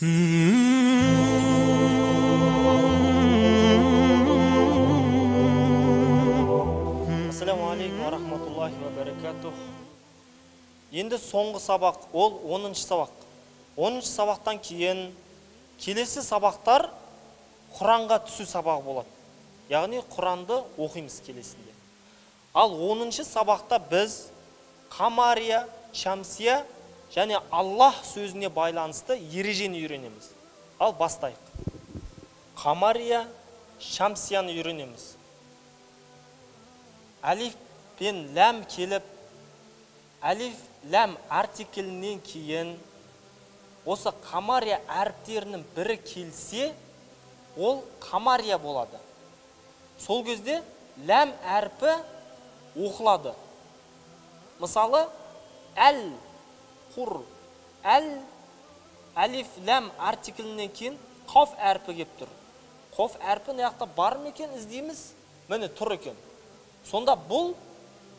Ассаламу алейкум ва рахматуллахи ва баракатух. Енді соңғы сабақ, ол 10-шы сабақ. 10-шы сабақтан кейін келесі сабақтар Құранға түсу сабағы болады. Яғни Құранды оқимыз келесінде. Ал 10-шы сабақта біз Қамария, Шамсия және Аллах сөзіне байланысты ережені үйренеміз. Ал бастайық. Қамария, Шамсияны үйренеміз. Алиф пен ләм келіп, алиф, ләм артиклінен кейін осы Қамария әріптерінің бірі келсе, ол Қамария болады. Сол кезде ләм әрпі оқылады. Мысалы, әл, құр, әл, алиф, ләм артиклінен кейін қоф әрпі кеп тұр. Қоф әрпі неяқта бар ма екен іздейміз? Міне тұр екен. Сонда бұл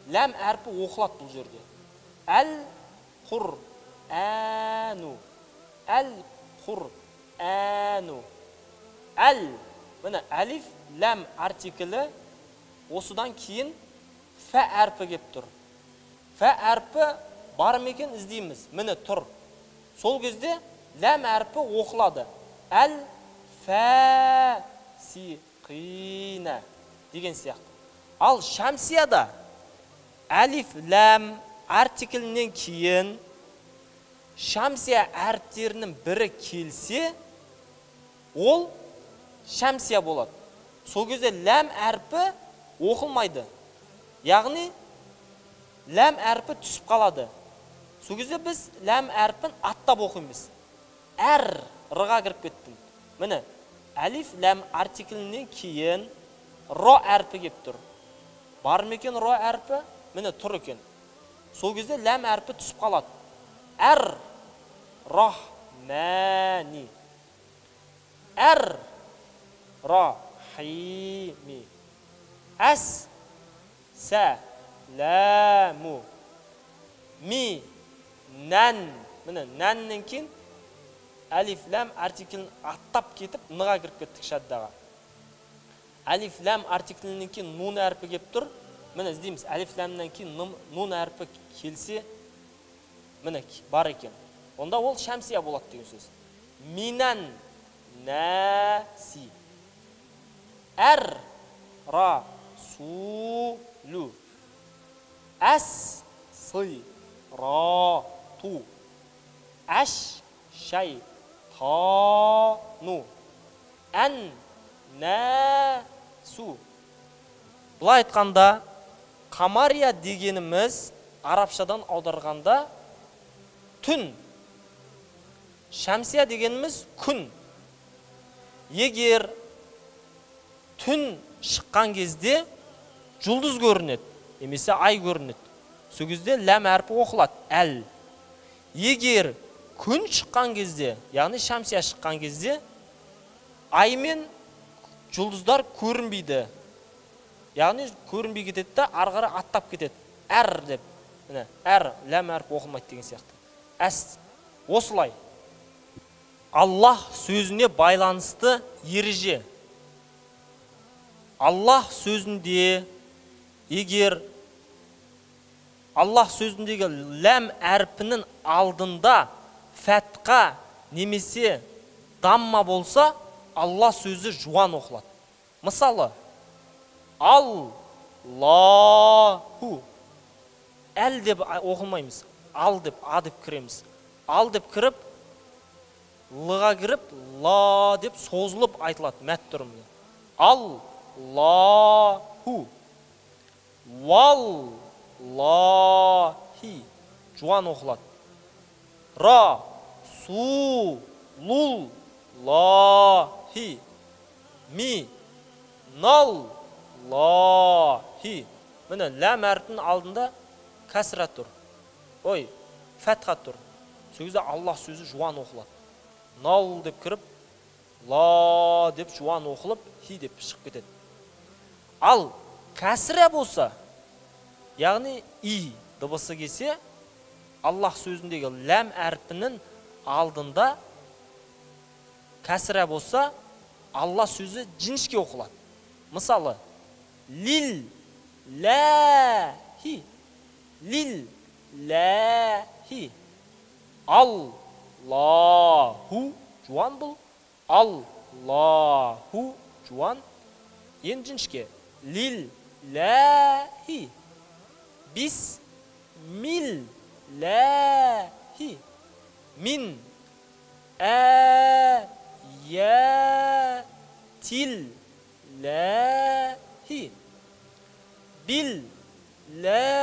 ләм әрпі оқылады бұл жерде. Әл, құр, әну. Әл, құр, әну. Әл, міне әлиф, ләм артиклі, осыдан кейін фә әрпі кеп тұр. Фә әрпі бар ма екен іздейміз. Міне тұр. Сол кезде ләм әрпі оқылады. Әл, фә, си, қина деген сияқты. Ал Шамсияда әлиф, ләм артиклінен кейін Шамсия әріптерінің бірі келсе, ол Шамсия болады. Сол кезде ләм әрпі оқылмайды. Яғни ләм әрпі түсіп қалады. Сол кезде біз ләм әрпін аттап оқимыз. Әр рыға кіріп кеттім. Міне, әлиф, ләм артиклінен кейін ро әрпі кеп тұр. Бар ма екен ро әрпі? Міне тұр екен. Сол кезде ләм әрпі түсіп қалады. Әр, рахмәни. Әр, рахими. Әс, сәләму. Ми, нән. Міне, нәннен кейін әлиф, ләм артиклін аттап кетіп, ныға кіріп кеттік шаддаға. Әлиф, ләм артиклінен кейін нун әрпі кеп тұр. Міне іздейміз. Әлиф, ләмнен кейін нун әрпі келсе, міне бар екен. Онда ол Шамсия болады деген сөз. Минан нәси. Әр расулу. Әс сырату. Әш шайтану. Ән нәсу. Бұлай айтқанда, Қамария дегеніміз арабшадан аударғанда түн. Шамсия дегеніміз күн. Егер түн шыққан кезде жұлдыз көрінеді, немесе ай көрінеді. Сол кезде ләм әрпі оқылады. Әл. Егер күн шыққан кезде, яғни Шамсия шыққан кезде, ай мен жұлдыздар көрінбейді. Яғни көрінбей кетеді да, арғары аттап кетеді. Әр деп. Әр, ләм әрпі оқылмайды деген сияқты. Әс. Осылай. Аллах сөзіне байланысты ереже. Аллах сөзінде, егер Аллах сөзіндегі ләм әрпінің алдында фәтқа немесе дамма болса, Аллах сөзі жуан оқылады. Мысалы, Аллаху. Әл деп оқылмаймыз. Ал деп, а деп кіреміз. Ал деп кіріп, лыға кіріп, ла деп созылып айтылады мәт тұрымды. Аллаху. Валлахи. Жуан оқылады. Расулуллахи. Миналлахи. Міне, ләм әрпінің алдында кәсіра тұр. Ой, фәтха тұр. Сол кезде Аллах сөзі жуан оқылады. Нал деп кіріп, ла деп жуан оқылып, хи деп шығып кетеді. Ал кәсіра болса, яғни и дыбысы келсе, Аллах сөзіндегі ләм әрпінің алдында kasra bo'lsa, Allah so'zi jinshga o'qiladi. Misoli, lillahi, lillahi, Allahu juvan bu, Allahu juvan, endi jinshga lillahi, bismillahi, min ayatillahi, billahi,